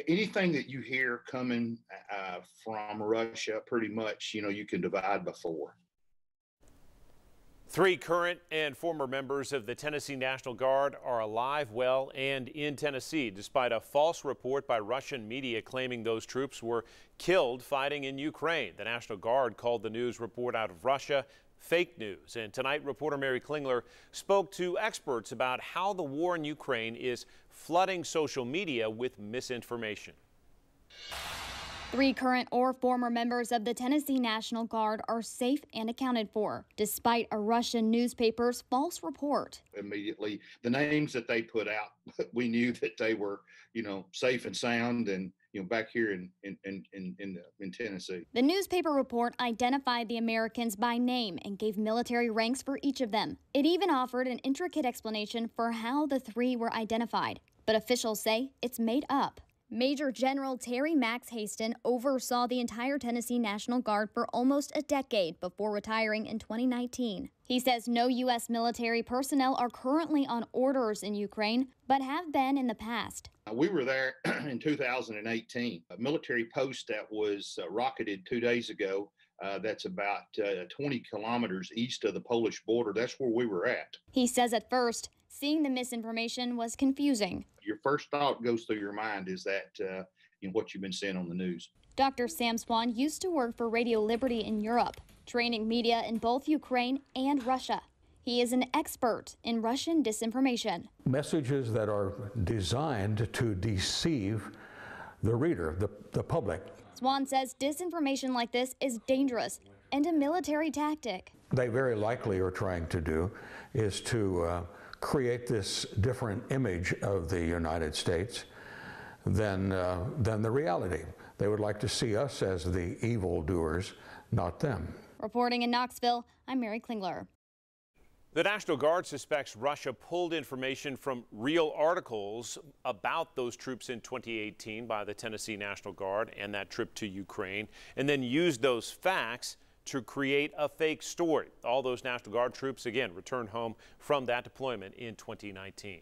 Anything that you hear coming from Russia, pretty much, you can divide by 4. 3 current and former members of the Tennessee National Guard are alive, well, and in Tennessee, despite a false report by Russian media claiming those troops were killed fighting in Ukraine. The National Guard called the news report out of Russia fake news. And tonight, reporter Mary Klingler spoke to experts about how the war in Ukraine is flooding social media with misinformation. 3 current or former members of the Tennessee National Guard are safe and accounted for, despite a Russian newspaper's false report. Immediately, the names that they put out, we knew that they were, safe and sound and, back here in Tennessee. The newspaper report identified the Americans by name and gave military ranks for each of them. It even offered an intricate explanation for how the 3 were identified. But officials say it's made up. Major General Terry Max Haston oversaw the entire Tennessee National Guard for almost a decade before retiring in 2019. He says no U.S. military personnel are currently on orders in Ukraine, but have been in the past. We were there in 2018. A military post that was rocketed 2 days ago. That's about 20 kilometers east of the Polish border. That's where we were at. He says at first, seeing the misinformation was confusing. Your first thought goes through your mind is that what you've been seeing on the news. Dr. Sam Swan used to work for Radio Liberty in Europe, training media in both Ukraine and Russia. He is an expert in Russian disinformation. Messages that are designed to deceive the reader, the public. Swan says disinformation like this is dangerous and a military tactic. They very likely are trying to do is to create this different image of the United States than the reality. They would like to see us as the evildoers, not them. Reporting in Knoxville, I'm Mary Klingler. The National Guard suspects Russia pulled information from real articles about those troops in 2018 by the Tennessee National Guard and that trip to Ukraine, and then used those facts to create a fake story. All those National Guard troops, again, returned home from that deployment in 2019.